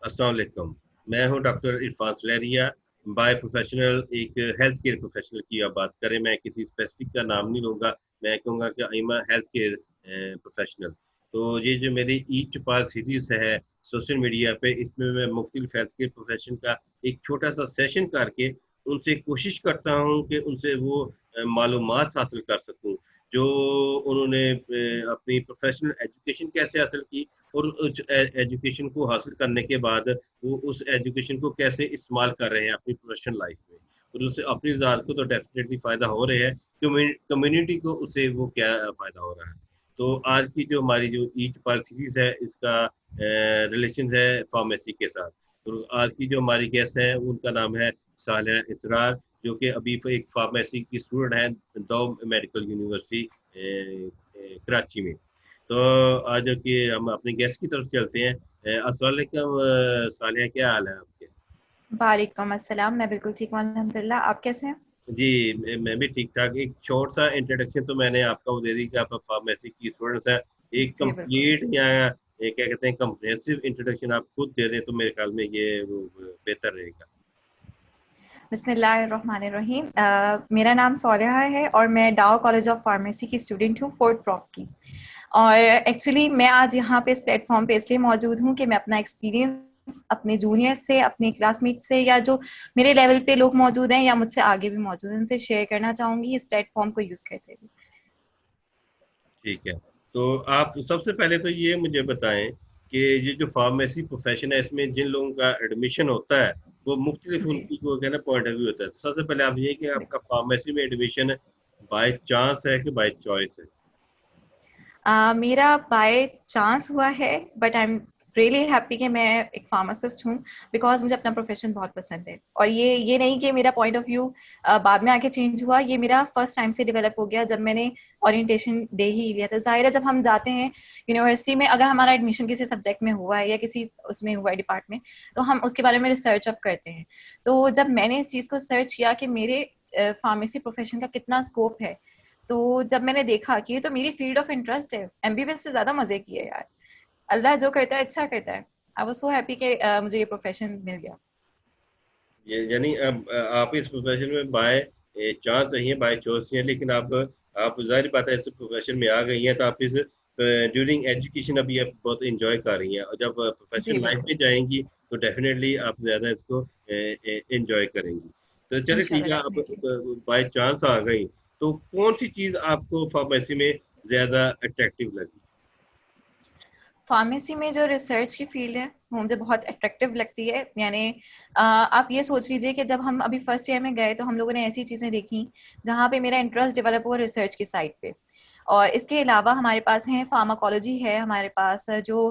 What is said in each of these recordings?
अस्सलाम वालेकुम। मैं हूं डॉक्टर इरफान सुलैरिया। बाय प्रोफेशनल एक हेल्थ केयर प्रोफेशनल की आप बात करें, मैं किसी स्पेसिफिक का नाम नहीं लूँगा। मैं कहूँगा कि I am a health care professional. तो ये जो मेरी ई चपाल सीरीज़ है सोशल मीडिया पे, इसमें मैं मुख्तलिफ हेल्थ केयर प्रोफेशन का एक छोटा-सा सेशन करके उनसे कोशिश करता हूँ कि उनसे वो मालूमात हासिल कर सकूँ, जो उन्होंने अपनी प्रोफेशनल एजुकेशन कैसे हासिल की और उस एजुकेशन को हासिल करने के बाद वो उस एजुकेशन को कैसे इस्तेमाल कर रहे हैं अपनी प्रोफेशनल लाइफ में, और उससे अपनी ज़ात को तो डेफिनेटली फ़ायदा हो रहा है, कम्युनिटी को उससे वो क्या फ़ायदा हो रहा है। तो आज की जो हमारी जो ईच पाल सीरीज़ है, इसका रिलेशन है फार्मेसी के साथ। तो आज की जो हमारी गेस्ट हैं उनका नाम है सालेहा इसरार, जो कि अभी एक फार्मेसी की स्टूडेंट हैं दो मेडिकल यूनिवर्सिटी कराची में। तो आज कि हम अपने गेस्ट की तरफ चलते हैं। अस्सलाम वालेकुम सालिया, क्या हाल है आपके? वालेकुम अस्सलाम। मैं बिल्कुल ठीक हूँ अल्हम्दुलिल्लाह। आप कैसे हैं? जी, मैं भी ठीक-ठाक। एक शॉर्ट सा इंट्रोडक्शन तो मैंने आपका वो दे दी कि आप फार्मेसी की स्टूडेंट्स हैं। एक जी बिल्कुल। कंप्लीट या ये क्या कहते हैं कम्प्रिहेंसिव इंट्रोडक्शन आप खुद दे दें तो मेरे ख्याल में ये वो बेहतर रहेगा। बिस्मिल्लाहिर्रहमानिर्रहीम। मेरा नाम सालेहा है और मैं डाउ कॉलेज ऑफ फार्मेसी की स्टूडेंट हूँ, फोर्थ प्रॉफ की। और एक्चुअली मैं आज यहाँ पे इस प्लेटफॉर्म पे इसलिए मौजूद हूँ कि मैं अपना एक्सपीरियंस अपने जूनियर से, अपने क्लासमेट से, या जो मेरे लेवल पे लोग मौजूद हैं या मुझसे आगे भी मौजूद हैं, उनसे शेयर करना चाहूँगी इस प्लेटफॉर्म को यूज़ करते हुए। ठीक है। तो आप सबसे पहले तो ये मुझे बताएँ कि ये जो फ़ार्मेसी प्रोफ़ेशन है, इसमें जिन लोगों का एडमिशन होता है, वो मुख्तलिफ़ जी उनकी वो क्या है ना पॉइंट ऑफ व्यू होता है। तो सबसे पहले आप ये कि आपका बिल्कुल। फ़ार्मेसी में एडमिशन बाय चांस है कि बाय चॉइस है? मेरा बाय चांस हुआ है, but I am really happy कि मैं एक फार्मासिस्ट हूँ, बिकॉज मुझे अपना प्रोफेशन बहुत पसंद है। और ये नहीं कि मेरा पॉइंट ऑफ व्यू बाद में आके चेंज हुआ, ये मेरा फर्स्ट टाइम से डेवलप हो गया जब मैंने ओरिएंटेशन डे ही लिया था। जाहिर है जब हम जाते हैं यूनिवर्सिटी में, अगर हमारा एडमिशन किसी सब्जेक्ट में हुआ है या किसी उसमें हुआ है डिपार्टमेंट, तो हम उसके बारे में रिसर्च अप करते हैं। तो जब मैंने इस चीज़ को सर्च किया कि मेरे फार्मेसी प्रोफेशन का कितना स्कोप है, तो जब मैंने देखा कि ये तो मेरी फील्ड ऑफ इंटरेस्ट है, एमबीबीएस से ज्यादा मजे किए यार। अल्लाह जो करता है अच्छा करता है। आई वाज सो हैप्पी कि मुझे ये प्रोफेशन मिल गया। ये यानी अब आप इस प्रोफ़ेशन में बाय चांस नहीं है, बाय चॉइस नहीं है, लेकिन आप ज़ाहिर बात है इस प्रोफ़ेशन में आ गई हैं, तो आप इस ड्यूरिंग एजुकेशन अभी आप बहुत एन्जॉय कर रही हैं, और जब जी प्रोफ़ेशनल लाइफ़ बिल्कुल। में जाएँगी, तो डेफ़िनेटली आप ज़्यादा इसको एन्जॉय करेंगी। तो चलिए ठीक इंशाल्लाह है, आप डेफिनेटली। बाय चांस आ गई, तो कौन-सी चीज़ आपको फ़ार्मेसी में ज़्यादा अट्रैक्टिव लगी? फार्मेसी में जो रिसर्च की फील्ड है वो मुझे बहुत अट्रैक्टिव लगती है। यानी आप ये सोच लीजिए कि जब हम अभी फर्स्ट ईयर में गए तो हम लोगों ने ऐसी चीज़ें देखी जहाँ पे मेरा इंटरेस्ट डेवलप हुआ रिसर्च की साइड पे। और इसके अलावा हमारे पास है फार्माकोलॉजी है, हमारे पास जो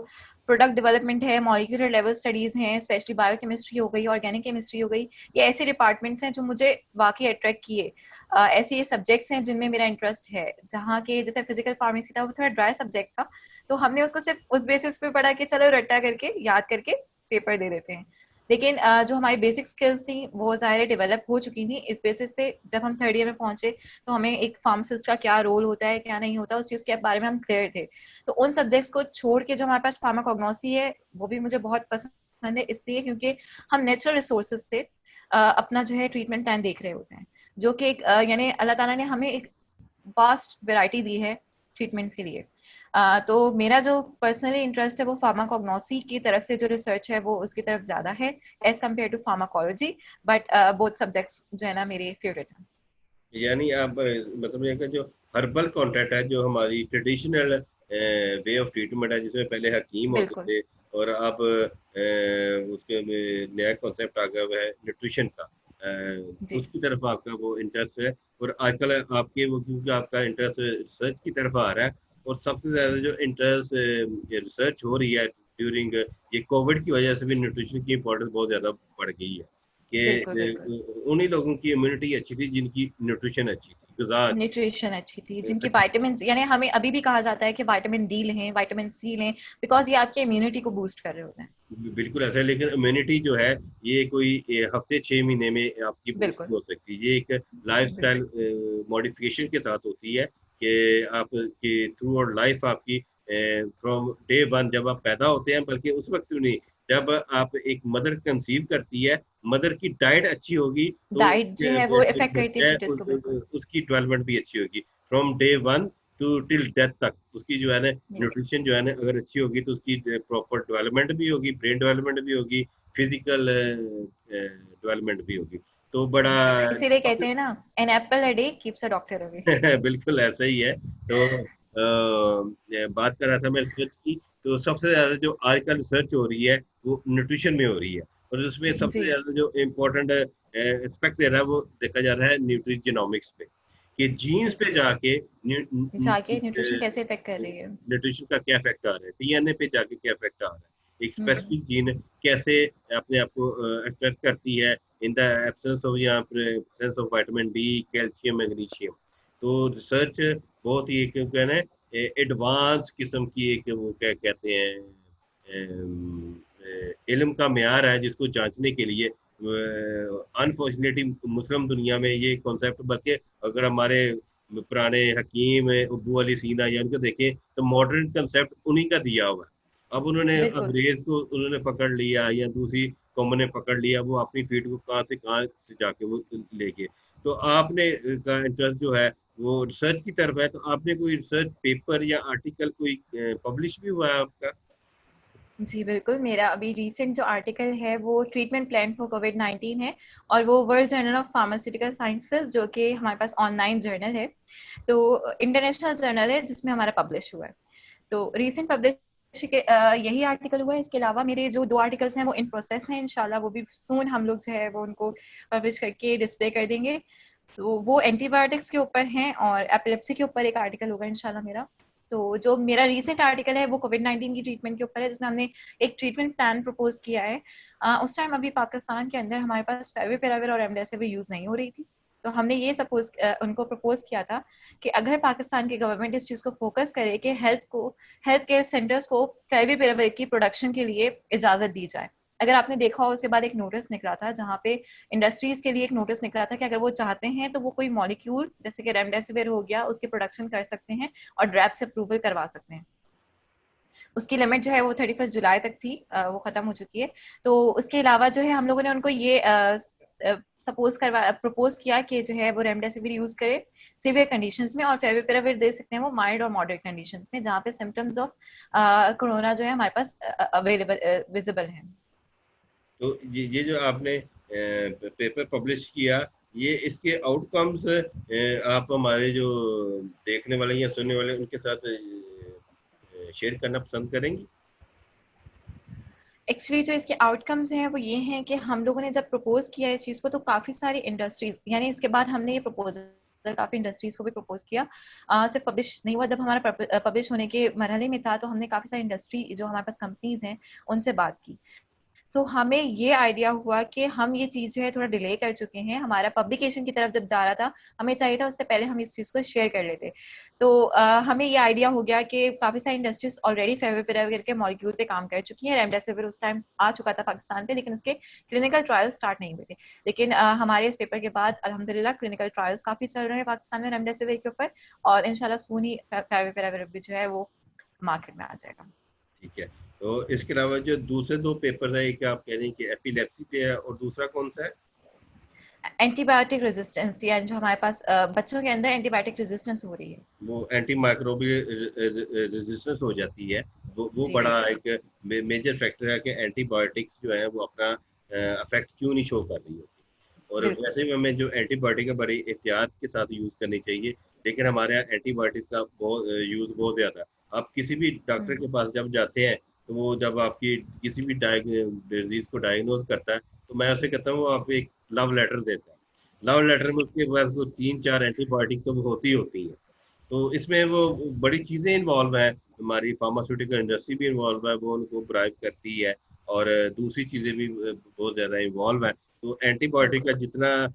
प्रोडक्ट डेवलपमेंट है, मॉलिक्यूलर लेवल स्टडीज़ हैं, स्पेशली बायोकेमिस्ट्री हो गई, ऑर्गेनिक केमिस्ट्री हो गई। ये ऐसे डिपार्टमेंट्स हैं जो मुझे वाकई अट्रैक्ट किए। ऐसे ये सब्जेक्ट्स हैं जिनमें मेरा इंटरेस्ट है, जहाँ के जैसे फिजिकल फार्मेसी था वो थोड़ा ड्राई सब्जेक्ट था, तो हमने उसको सिर्फ उस बेसिस पे पढ़ा कि चलो रट्टा करके याद करके पेपर दे देते हैं। लेकिन जो हमारी बेसिक स्किल्स थी वो ज़ाहिर डेवलप हो चुकी थी। इस बेसिस पे जब हम थर्ड ईयर में पहुंचे तो हमें एक फार्मासिस्ट का क्या रोल होता है, क्या नहीं होता, उस चीज़ के बारे में हम क्लियर थे। तो उन सब्जेक्ट्स को छोड़ के जो हमारे पास फार्माकोग्नोसी है वो भी मुझे बहुत पसंद है, इसलिए क्योंकि हम नेचुरल रिसोर्सेज से अपना जो है ट्रीटमेंट प्लान देख रहे होते हैं, जो कि यानी अल्लाह ताला ने हमें एक वास्ट वैरायटी दी है ट्रीटमेंट्स के लिए। तो मेरा जो पर्सनली इंटरेस्ट है वो फार्माकोग्नोसी की तरफ से जो रिसर्च है वो उसकी तरफ ज़्यादा है as compared to pharmacology. But both subjects जो है ना मेरे फेवरेट हैं। यानी आप मतलब ये कि जो हर्बल कॉन्ट्रैक्ट है, जो हमारी ट्रेडिशनल वे ऑफ ट्रीटमेंट है, जिसमें पहले हकीम होते बिल्कुल। थे, और अब उसके में नया कॉन्सेप्ट आ गया हुआ है न्यूट्रिशन का। जी उसकी तरफ आपका वो इंटरेस्ट है, और आजकल आपके वो क्योंकि आपका इंटरेस्ट रिसर्च की तरफ आ रहा है, और सबसे ज़्यादा जो इंटरेस्ट रिसर्च हो रही है ड्यूरिंग ये कोविड की वजह से भी न्यूट्रिशन की इम्पोर्टेंस बहुत ज़्यादा बढ़ गई है बिल्कुल कि बिल्कुल। उन्हीं लोगों की इम्यूनिटी अच्छी थी जिनकी न्यूट्रिशन अच्छी थी, ग़िज़ा अच्छी न्यूट्रिशन अच्छी थी, जिनकी थी। विटामिन, यानी हमें अभी भी कहा जाता है कि विटामिन डी लें, विटामिन सी लें, बिकॉज ये आपके इम्यूनिटी को बूस्ट कर रहे होते हैं। बिल्कुल ऐसा है, लेकिन इम्यूनिटी जो है ये कोई हफ्ते 6 महीने में आपकी बूस्ट बिल्कुल नहीं हो सकती। ये एक लाइफ़स्टाइल बिल्कुल। मॉडिफ़िकेशन के साथ होती है कि आपकी थ्रू आउट लाइफ़ आपकी फ्रॉम डे वन, जब आप पैदा होते हैं, बल्कि उस वक्त भी नहीं, जब आप एक मदर कंसीव करती है, मदर की डाइट अच्छी होगी तो डाइट जो है वो इफेक्ट करती है फीटस को, बिल्कुल। उसकी डेवलपमेंट भी अच्छी होगी from day one two till death तक। उसकी जो है ना यस, न्यूट्रिशन जो है ना अगर अच्छी होगी तो उसकी प्रॉपर डेवलपमेंट भी होगी, ब्रेन डेवलपमेंट भी होगी, फिजिकल डेवलपमेंट भी होगी। तो बड़ा जी, इसीलिए कहते हैं ना, an apple a day keeps a doctor away. बिल्कुल ऐसा ही है। तो बात कर रहा था मैं रिसर्च की, तो सबसे ज्यादा जो आजकल रिसर्च हो रही है वो न्यूट्रिशन में हो रही है, और उसमें सबसे जी, ज्यादा जो इम्पोर्टेंट एस्पेक्ट दे रहा है वो देखा जा रहा है न्यूट्रिजेनोमिक्स पे, कि जीन्स पे जाके जाके न्यूट्रिशन कैसे इफेक्ट कर रही है। न्यूट्रिशन का क्या इफेक्ट आ रहा है, डीएनए पे जाके क्या इफेक्ट आ रहा है, एक हम्म, स्पेसिफिक जीन कैसे अपने आप को एक्सप्रेस करती है इन द एब्सेंस ऑफ या presence of vitamin D, calcium, magnesium. तो रिसर्च बहुत ही एक कहना है एडवांस किस्म की एक वो क्या कहते हैं इल्म का म्यार है, जिसको जांचने के लिए अनफॉर्चुनेटली मुस्लिम दुनिया में ये कॉन्सेप्ट, बल्कि अगर हमारे पुराने हकीम अबू अली सीना या उनको देखें तो मॉडर्न कंसेप्ट उन्हीं का दिया हुआ है। अब उन्होंने बिल्कुल। अंग्रेज को उन्होंने पकड़ लिया या दूसरी कौम ने पकड़ लिया, वो अपनी फील्ड को कहाँ से जाके वो ले गए। तो आपने का इंटरेस्ट जो है वो रिसर्च की तरफ है, तो आपने कोई रिसर्च पेपर या आर्टिकल कोई पब्लिश भी हुआ है आपका? जी, बिल्कुल, मेरा अभी रीसेंट जो आर्टिकल है वो ट्रीटमेंट प्लान फॉर कोविड-19 है, और वो world journal of pharmaceutical sciences, जो कि हमारे पास ऑनलाइन जर्नल है। तो इंटरनेशनल जर्नल है जिसमें हमारा पब्लिश हुआ है। तो रीसेंट पब्लिश के यही आर्टिकल हुआ है। इसके अलावा मेरे जो 2 आर्टिकल्स हैं वो इन प्रोसेस हैं, इंशाल्लाह वो भी सून हम लोग जो है वो उनको पब्लिश करके डिस्प्ले कर देंगे। तो वो एंटीबायोटिक्स के ऊपर हैं, और एपिलेप्सी के ऊपर एक आर्टिकल होगा इंशाल्लाह मेरा। तो जो मेरा रीसेंट आर्टिकल है वो कोविड-19 की ट्रीटमेंट के ऊपर है, जिसमें हमने एक ट्रीटमेंट प्लान प्रपोज किया है। उस टाइम अभी पाकिस्तान के अंदर हमारे पास फेविपिराविर और रेमडेसिविर यूज नहीं हो रही थी। तो हमने ये उनको प्रपोज किया था कि अगर पाकिस्तान की गवर्नमेंट इस चीज़ को फोकस करे कि हेल्थ केयर सेंटर्स को फेविपिराविर की प्रोडक्शन के लिए इजाज़त दी जाए। अगर आपने देखा हो, उसके बाद एक नोटिस निकला था जहाँ पे इंडस्ट्रीज के लिए एक नोटिस निकला था कि अगर वो चाहते हैं तो वो कोई मॉलिक्यूल जैसे कि रेमडेसिविर हो गया, उसकी प्रोडक्शन कर सकते हैं और ड्रैप से अप्रूवल करवा सकते हैं। उसकी लिमिट जो है वो 31 जुलाई तक थी, वो खत्म हो चुकी है। तो उसके अलावा जो है हम लोगों ने उनको ये प्रपोज किया कि जो है वो रेमडेसिविर यूज करे सीवियर कंडीशंस में, और फेविपिराविर दे सकते हैं वो माइल्ड और मॉडरेट कंडीशंस में, जहाँ पे सिम्टम्स ऑफ कोरोना जो है हमारे पास अवेलेबल विजिबल है। तो ये जो आपने पेपर पब्लिश किया, ये इसके आउटकम्स आप हमारे जो देखने वाले या सुनने वाले उनके साथ शेयर करना पसंद करेंगी? एक्चुअली जो इसके आउटकम्स हैं वो ये हैं कि हम लोगों ने जब प्रपोज किया इस चीज़ को, तो काफ़ी सारी इंडस्ट्रीज, यानी इसके बाद हमने ये प्रपोजल काफ़ी इंडस्ट्रीज को भी प्रपोज किया। सिर्फ पब्लिश नहीं हुआ, जब हमारा पब्लिश होने के मरहले में था तो हमने काफ़ी सारी इंडस्ट्री जो हमारे पास कंपनीज हैं उनसे बात की। तो हमें ये आइडिया हुआ कि हम ये चीज़ जो है थोड़ा डिले कर चुके हैं, हमारा पब्लिकेशन की तरफ जब जा रहा था, हमें चाहिए था उससे पहले हम इस चीज़ को शेयर कर लेते। तो हमें ये आइडिया हो गया कि काफ़ी सारी इंडस्ट्रीज ऑलरेडी फेविपिराविर के मॉलिक्यूल पे काम कर चुकी हैं। रेमडेसिविर उस टाइम आ चुका था पाकिस्तान पे, लेकिन उसके क्लिनिकल ट्रायल स्टार्ट नहीं हुए थे। लेकिन हमारे इस पेपर के बाद अल्हम्दुलिल्लाह क्लिनिकल ट्रायल्स काफ़ी चल रहे हैं पाकिस्तान में रेमडेसिविर के ऊपर, और इंशाल्लाह सून ही फेविपिराविर भी जो है वो मार्केट में आ जाएगा। ठीक है। तो इसके अलावा जो दूसरे दो पेपर है, एक आप कह रहे हैं कि एपिलेप्सी पे है और दूसरा कौन सा है? एंटीबायोटिक रेजिस्टेंस, यानी जो हमारे पास बच्चों के अंदर एंटीबायोटिक रेजिस्टेंस हो रही है। वो एंटी माइक्रोबियल रेजिस्टेंस हो जाती है। वो जी, बड़ा जी। एक मेजर फैक्टर है कि एंटीबायोटिक्स जो है वो अपना इफेक्ट क्यों नहीं शो कर रही होती। और बिल्कुल। वैसे भी हमें जो एंटीबायोटिक है बड़ी एहतियात के साथ यूज़ करनी चाहिए, लेकिन हमारे यहाँ एंटीबायोटिक का बहुत यूज़ बहुत ज़्यादा है। आप किसी भी डॉक्टर के हुँ। पास जब जाते हैं, तो वो जब आपकी किसी भी डिजीज़ को डायग्नोज़ करता है, तो मैं उसे कहता हूँ वो आपको एक लव लेटर देता है। लव लेटर में उसके पास वो 3-4 एंटीबायोटिक तो होती ही होती हैं। तो इसमें वो बड़ी चीज़ें इन्वॉल्व हैं, हमारी फार्मास्यूटिकल इंडस्ट्री भी इन्वॉल्व है, वो उनको ब्राइब करती है, और दूसरी चीज़ें भी बहुत ज़्यादा इन्वॉल्व हैं। तो एंटीबायोटिक का बिल्कुल। जितना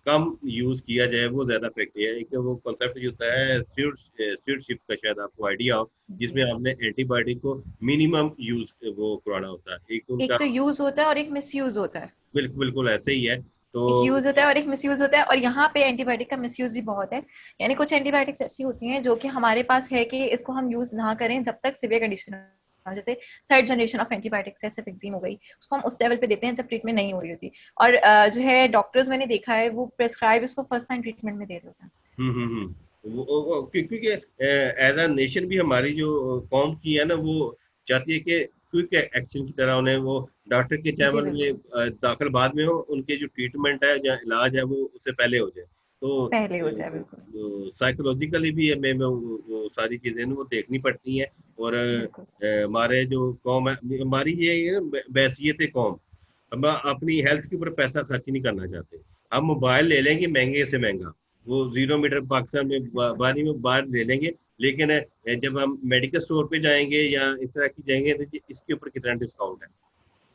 कम यूज़ किया जाए वो ज़्यादा इफेक्टिव है। एक वो कॉन्सेप्ट जो होता है स्टीewardship का, शायद आपको आइडिया हो, जी, जिसमें जी। आपने एंटीबायोटिक को मिनिमम यूज़ वो कराना होता है। एक एक उनका तो यूज़ होता है और एक मिसयूज़ होता है। बिल्कुल, बिल्कुल ऐसे ही है। एक तो यूज होता है और एक मिसयूज होता है, और यहाँ पे एंटीबायोटिक का मिसयूज भी बहुत है। यानी कुछ एंटीबायोटिक्स ऐसी होती हैं जो कि हमारे पास है कि इसको हम यूज ना करें जब तक सिवियर कंडीशन हो, जैसे थर्ड जनरेशन ऑफ एंटीबायोटिक्स है, सेफेक्सिम हो गई, उसको हम उस लेवल पे देते हैं जब ट्रीटमेंट नहीं हो रही होती। और जो है डॉक्टर्स मैंने देखा है वो प्रेस्क्राइब इसको फर्स्ट टाइम ट्रीटमेंट में दे रहे होते हैं। क्योंकि एज अ नेशन भी हमारी जो कौम की है ना, वो चाहती है कि क्विक एक्शन की तरह उन्हें वो डॉक्टर के चाहे जी ये बिल्कुल, दाखिल बाद में हो, उनके जो ट्रीटमेंट है या इलाज है वो उससे पहले हो जाए। तो पहले हो जाए, बिल्कुल साइकोलॉजिकली भी हमें वो सारी चीजें ना वो देखनी पड़ती हैं। और बिल्कुल। हमारे जो कौम है, हमारी ये है बैसियत कौम, हम अपनी हेल्थ के ऊपर पैसा खर्च नहीं करना चाहते। हम मोबाइल ले लेंगे महंगे से महंगा, वो 0 मीटर पाकिस्तान में बिल्कुल बारी में बाहर ले लेंगे, लेकिन जब हम मेडिकल स्टोर पे जाएंगे या इस तरह की जाएंगे तो इसके ऊपर कितना डिस्काउंट है।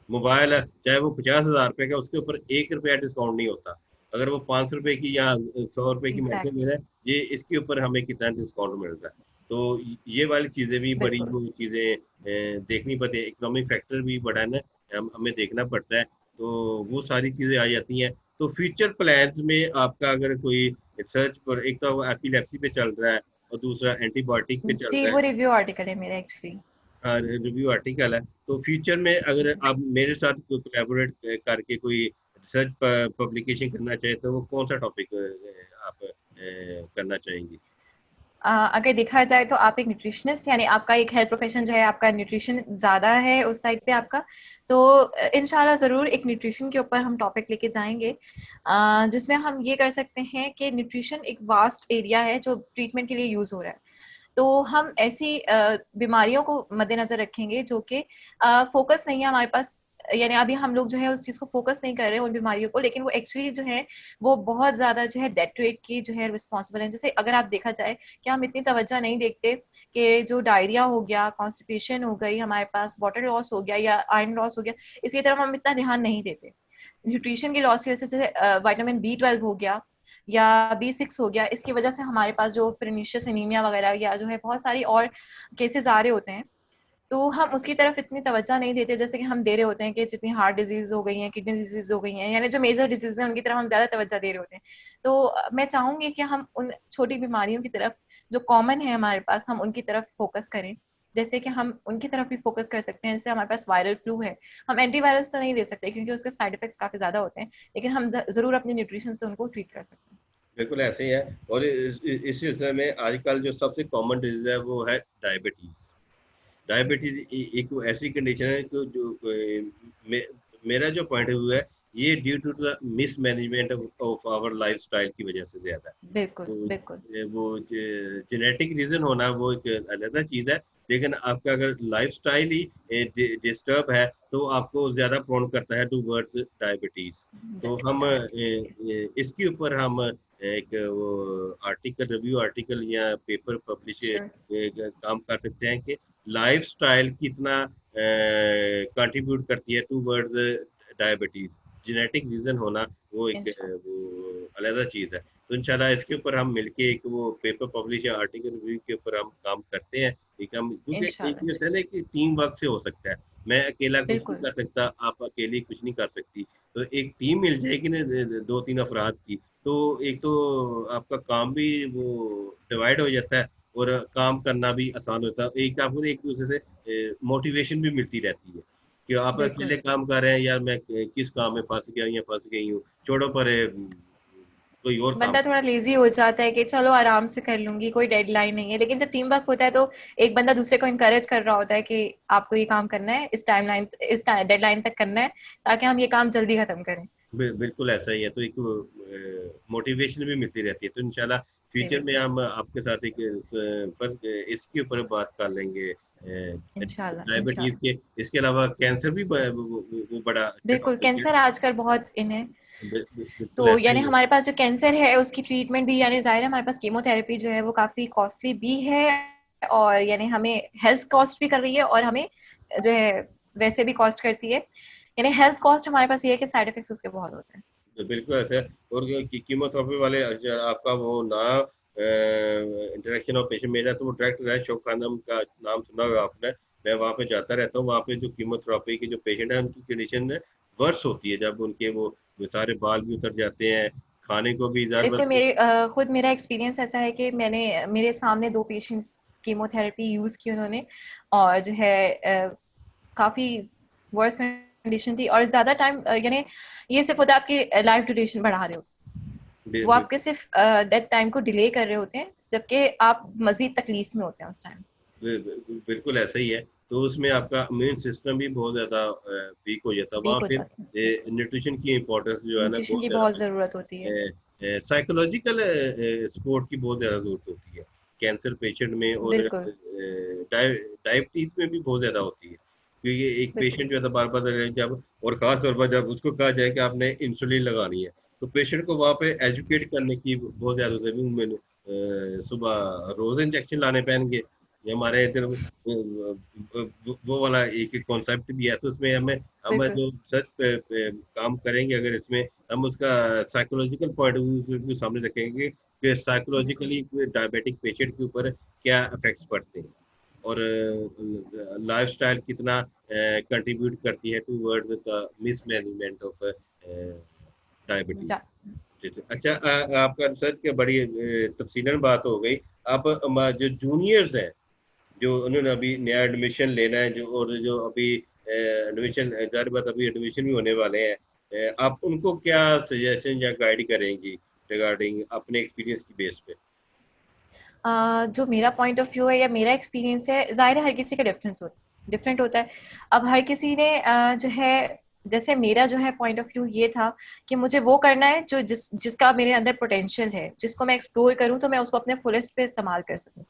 मोबाइल है चाहे वो 50,000 रुपए का, उसके ऊपर 1 रुपया डिस्काउंट नहीं होता। अगर वो 500 रुपए की या 100 रुपए की मेडिसिन ले एग्जैक्टली, रहा है, ये इसके ऊपर हमें कितना डिस्काउंट मिल रहा है। तो ये वाली चीजें भी बड़ी बिल्कुल। वो चीजें देखनी पड़ती है, इकोनॉमिक फैक्टर भी बड़ा है ना, हमें देखना पड़ता है। तो वो सारी चीजें आ जाती हैं। तो फ्यूचर प्लान्स में आपका अगर कोई रिसर्च पर, एक तो एपिलेप्सी पे चल रहा है और दूसरा एंटीबायोटिक पे चल जी, रहा वो है, रिव्यू आर्टिकल है मेरा एक्चुअली। रिव्यू आर्टिकल है, तो फ्यूचर में अगर जी। आप मेरे साथ कोलैबोरेट करके कोई रिसर्च पब्लिकेशन करना चाहे तो वो कौन सा टॉपिक आप करना चाहेंगी? अगर देखा जाए तो आप एक न्यूट्रिशनिस्ट, यानी आपका एक हेल्थ प्रोफेशन जो है आपका न्यूट्रिशन ज़्यादा है उस साइड पे आपका, तो इंशाल्लाह ज़रूर एक न्यूट्रिशन के ऊपर हम टॉपिक लेके जाएंगे, जिसमें हम ये कर सकते हैं कि न्यूट्रिशन एक वास्ट एरिया है जो ट्रीटमेंट के लिए यूज़ हो रहा है। तो हम ऐसी बीमारियों को मद्देनजर रखेंगे जो कि फोकस नहीं है हमारे पास, यानी अभी हम लोग जो है उस चीज को फोकस नहीं कर रहे हैं उन बीमारियों को, लेकिन वो एक्चुअली जो है वो बहुत ज्यादा जो है डेथ रेट की जो है रिस्पॉन्सिबल है। जैसे अगर आप देखा जाए कि हम इतनी तवज्जो नहीं देखते कि जो डायरिया हो गया, कॉन्स्टिपेशन हो गई, हमारे पास वाटर लॉस हो गया या आयरन लॉस हो गया, इसकी तरफ हम इतना ध्यान नहीं देते। न्यूट्रिशन की लॉस की वजह से जैसे विटामिन B12 हो गया या B6 हो गया, इसकी वजह से हमारे पास जो परनीशियस एनीमिया वगैरह या जो है बहुत सारी और केसेस आ रहे होते हैं। तो हम उसकी तरफ इतनी तवज्जो नहीं देते जैसे कि हम दे रहे होते हैं कि जितनी हार्ट डिजीज हो गई हैं, किडनी डिजीज हो गई हैं, यानी जो मेजर डिजीज हैं उनकी तरफ हम ज्यादा तवज्जो दे रहे होते हैं। तो मैं चाहूंगी कि हम उन छोटी बीमारियों की तरफ जो कॉमन है हमारे पास, हम उनकी तरफ फोकस करें। जैसे कि हम उनकी तरफ भी फोकस कर सकते हैं, जैसे हमारे पास वायरल फ्लू है, हम एंटीवायरस तो नहीं दे सकते क्योंकि उसके साइड इफेक्ट्स काफी ज्यादा होते हैं, लेकिन हम जरूर अपने न्यूट्रिशन से उनको ट्रीट कर सकते हैं। बिल्कुल ऐसे ही है। और इस सिलसिले में आजकल जो सबसे कॉमन डिजीज है वो है डायबिटीज। जी डायबिटीज एक ऐसी कंडीशन है कि जो मे, मेरा जो पॉइंट ऑफ व्यू है, ये due to the mismanagement of our lifestyle की वजह से ज्यादा है। बिल्कुल तो बिल्कुल। वो जेनेटिक रीजन होना वो एक अलग चीज है, लेकिन आपका अगर लाइफस्टाइल ही डिस्टर्ब है तो आपको ज्यादा प्रोन करता है टूवर्ड्स डायबिटीज। तो हम डायबिटीज, यस। इसके ऊपर हम एक वो आर्टिकल, रिव्यू आर्टिकल या पेपर पब्लिश श्योर। काम कर सकते हैं कि लाइफस्टाइल कितना कंट्रीब्यूट करती है टूवर्ड्स डायबिटीज। जेनेटिक रीजन होना वो एक इंशाल्लाह। वो अलग चीज है। तो इंशाल्लाह इसके ऊपर हम मिलके एक वो पेपर पब्लिश या आर्टिकल रिव्यू के ऊपर हम काम करते हैं। एक हम, क्योंकि एक इंशाल्लाह ये जी होता है जी। ना कि टीम वर्क से हो सकता है। मैं अकेला कुछ नहीं बिल्कुल कर सकता, आप अकेले कुछ नहीं कर सकती। तो एक टीम मिल जाएगी ना, 2-3 अफराद की, तो एक तो आपका काम भी वो डिवाइड हो जाता है और काम करना भी आसान होता है। एक आपको एक दूसरे से मोटिवेशन भी मिलती रहती है कि आप बिल्कुल। अकेले काम कर रहे हैं, यार मैं किस काम में फंस गया या फंस गई हूँ, छोड़ो पर कोई और काम बंदा थोड़ा लेजी हो जाता है कि चलो आराम से कर लूंगी, कोई डेडलाइन नहीं है, लेकिन जब टीम वर्क होता है तो एक बंदा दूसरे को इनकरेज कर रहा होता है कि आपको ये काम करना है, इस डेडलाइन तक करना है, ताकि हम ये काम जल्दी खत्म करें। बिल्कुल ऐसा ही है। तो एक मोटिवेशन भी मिलती रहती है। तो इंशाल्लाह जी फ्यूचर में बिल्कुल। हम आपके साथ एक इसके ऊपर बात कर लेंगे, इंशाल्लाह डायबिटीज इंशाल्लाह। के। इसके अलावा कैंसर भी वो बड़ा अच्छा बिल्कुल, टॉपिक है। कैंसर आजकल बहुत इन है। बिल्कुल तो ऐसा यानी ही है। हमारे पास जो कैंसर है उसकी ट्रीटमेंट भी, यानी जाहिर है हमारे पास कीमोथेरेपी जो है वो काफी कॉस्टली भी है, और यानी हमें हेल्थ कॉस्ट भी कर रही है और हमें जो है वैसे भी कॉस्ट करती है। यानी हेल्थ कॉस्ट हमारे पास ये है कि साइड इफेक्ट्स उसके बहुत होते हैं। तो बिल्कुल ऐसा है। और कीमोथेरेपी वाले आपका वो ना इंटरेक्शन ऑफ पेशेंट, मेरा तो वो डायरेक्ट है शोक खानम का नाम सुना होगा आपने। मैं वहाँ पे जाता रहता हूँ। वहाँ पे जो कीमोथेरेपी के जो पेशेंट है उनकी कंडीशन वर्स होती है, जब उनके वो सारे बाल भी उतर जाते हैं, खाने को भी बिल्कुल, ज़रूरत। मेरे खुद मेरा एक्सपीरियंस ऐसा है कि मैंने मेरे सामने 2 पेशेंट्स कीमोथेरेपी यूज़ की उन्होंने, और जो है काफ़ी वर्स्ट कंडीशन थी, और ज़्यादा टाइम यानी ये सिर्फ़ होता है आपकी लाइफ ड्यूरेशन बढ़ा रहे होते हैं। वो आपके सिर्फ़ डेथ टाइम को डिले कर रहे होते हैं, जबकि आप मज़ीद तकलीफ़ में होते हैं उस टाइम। बिल्कुल ऐसा ही है। तो उसमें आपका इम्यून सिस्टम भी बहुत ज़्यादा वीक हो जाता है। वहाँ वीक हो फिर जाते हैं, बिल्कुल। न्यूट्रिशन की इम्पोर्टेंस जो है ना न्यूट्रिशन बहुत की ज़्यादा बहुत होती ज़रूरत होती है। है। साइकोलॉजिकल सपोर्ट की बहुत ज़्यादा ज़रूरत होती है, कैंसर पेशेंट में, और बिल्कुल, डायबिटीज़ में भी बहुत ज़्यादा होती है। क्योंकि एक बिल्कुल, पेशेंट जो है बार-बार जब, और ख़ास तौर पर जब उसको कहा जाए कि आपने इंसुलिन लगानी है, तो पेशेंट को वहाँ पे एजुकेट करने की बहुत ज़्यादा ज़रूरत है। मैंने सुबह रोज़ इंजेक्शन लाने पड़ेंगे। ये हमारे इधर वो वाला एक कॉन्सेप्ट भी है, तो उसमें हमें हम बिल्कुल, जो सच पे काम करेंगे, अगर इसमें हम उसका साइकोलॉजिकल पॉइंट ऑफ व्यू भी सामने रखेंगे कि बिल्कुल। साइकोलॉजिकली डायबिटिक पेशेंट के ऊपर क्या इफेक्ट्स पड़ते हैं, और लाइफस्टाइल कितना कंट्रीब्यूट करती है towards the mismanagement of diabetes. डा अच्छा, आपका रिसर्च के बड़ी तफसीलन बात हो गई। आप जो जूनियर्स हैं, जो उन्होंने अभी नया एडमिशन लेना है, जो और जो अभी एडमिशन, ज़ाहिर बात अभी एडमिशन भी होने वाले हैं, आप उनको क्या सजेशन या गाइड करेंगी रिगार्डिंग अपने एक्सपीरियंस की बेस पे? जो मेरा पॉइंट ऑफ व्यू है या मेरा एक्सपीरियंस है, ज़ाहिर है हर किसी का डिफरेंट होता है। अब हर किसी ने जो है, जैसे मेरा जो है पॉइंट ऑफ व्यू ये था कि मुझे वो करना है जो जिसका मेरे अंदर पोटेंशियल है, जिसको मैं एक्सप्लोर करूँ तो मैं उसको अपने फुलेस्ट पे इस्तेमाल कर सकूँ।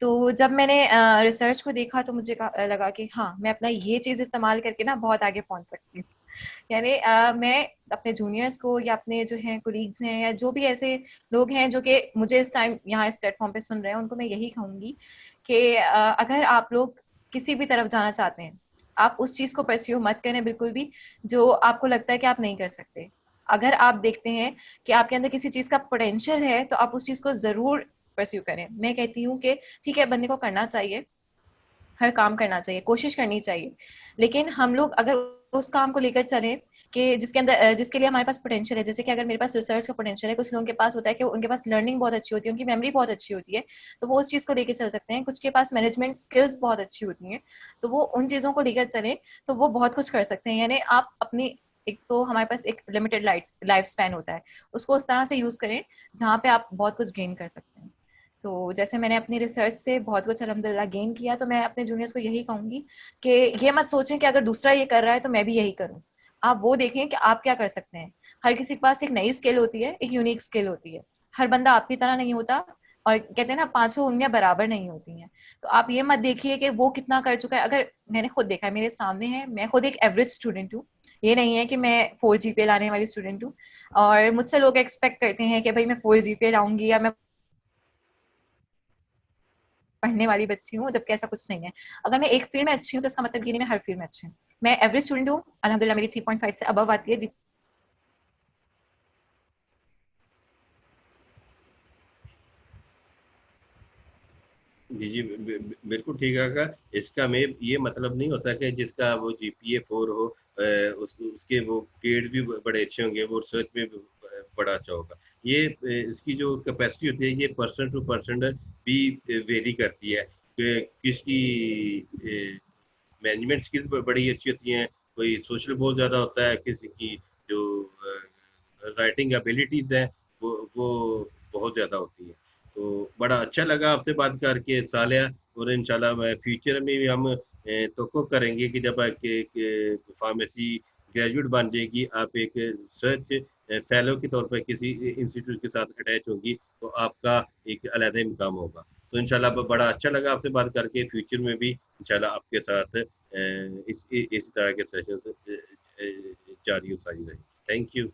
तो जब मैंने रिसर्च को देखा तो मुझे लगा कि हाँ, मैं अपना ये चीज़ इस्तेमाल करके ना बहुत आगे पहुँच सकती हूँ। यानी मैं अपने जूनियर्स को या अपने जो हैं कोलीग्स हैं या जो भी ऐसे लोग हैं जो कि मुझे इस टाइम यहाँ इस प्लेटफॉर्म पे सुन रहे हैं, उनको मैं यही कहूँगी कि अगर आप लोग किसी भी तरफ जाना चाहते हैं, आप उस चीज़ को परस्यू मत करें बिल्कुल भी, जो आपको लगता है कि आप नहीं कर सकते। अगर आप देखते हैं कि आपके अंदर किसी चीज़ का पोटेंशियल है, तो आप उस चीज़ को ज़रूर परस्यू करें। मैं कहती हूँ कि ठीक है, बंदे को करना चाहिए, हर काम करना चाहिए, कोशिश करनी चाहिए। लेकिन हम लोग अगर उस काम को लेकर चलें कि जिसके अंदर जिसके लिए हमारे पास पोटेंशियल है, जैसे कि अगर मेरे पास रिसर्च का पोटेंशियल है, कुछ लोगों के पास होता है कि उनके पास लर्निंग बहुत अच्छी होती है, उनकी मेमोरी बहुत अच्छी होती है, तो वो उस चीज़ को लेके चल सकते हैं। कुछ के पास मैनेजमेंट स्किल्स बहुत अच्छी होती हैं, तो वो उन चीज़ों को लेकर चलें, तो वो बहुत कुछ कर सकते हैं। यानी आप अपनी, एक तो हमारे पास एक लिमिटेड लाइफ स्पैन होता है, उसको उस तरह से यूज़ करें, जहाँ पे आप बहुत कुछ गेन कर सकते हैं। तो जैसे मैंने अपनी रिसर्च से बहुत कुछ अल्हम्दुलिल्लाह गेन किया, तो मैं अपने जूनियर्स को यही कहूँगी कि ये मत सोचें कि अगर दूसरा ये कर रहा है तो मैं भी यही करूँ। आप वो देखें कि आप क्या कर सकते हैं। हर किसी के पास एक नई स्किल होती है, एक यूनिक स्किल होती है। हर बंदा आपकी तरह नहीं होता, और कहते हैं ना, पाँचों उंगलियाँ बराबर नहीं होती हैं। तो आप ये मत देखिए कि वो कितना कर चुका है। अगर मैंने खुद देखा है, मेरे सामने है, मैं खुद एक एवरेज स्टूडेंट हूँ। ये नहीं है कि मैं 4 जीपीए लाने वाली स्टूडेंट हूँ, और मुझसे लोग एक्सपेक्ट करते हैं कि भई मैं 4 जीपीए लाऊँगी या मैं पढ़ने वाली बच्ची हूँ, जबकि ऐसा कुछ नहीं है। अगर मैं एक फील्ड में अच्छी हूँ, तो इसका मतलब ये नहीं मैं हर फील्ड में अच्छी हूँ। मैं एवरेज स्टूडेंट हूँ, अल्हम्दुलिल्लाह मेरी 3.5 से अबव आती है। जी। जी, जी, बिल्कुल ठीक है का। इसका में ये मतलब नहीं होता कि जिसका वो जीपीए 4 हो, उसके वो ग्रेड भी बड़े अच्छे होंगे, वो रिसर्च में भी बड़ा अच्छा होगा। ये इसकी जो कैपेसिटी होती है, ये पर्सन टू पर्सन भी वेरी करती है कि किसकी मैनेजमेंट स्किल्स बड़ी अच्छी होती हैं, कोई सोशल बहुत ज़्यादा होता है, किसी की जो राइटिंग एबिलिटीज़ हैं, वो बहुत ज़्यादा होती हैं। तो बड़ा अच्छा लगा आपसे बात करके सालिया, और इंशाल्लाह मैं फ्यूचर में भी हम तवक्को करेंगे कि जब एक फार्मेसी ग्रेजुएट बन जाएगी, आप एक रिसर्च फेलो के तौर पर किसी इंस्टीट्यूट के साथ अटैच होंगी, तो आपका एक अलग ही मुकाम होगा। तो इंशाल्लाह बड़ा अच्छा लगा आपसे बात करके, फ्यूचर में भी इंशाल्लाह आपके साथ इस तरह के सेशंस जारी और सारी रहें। Thank you.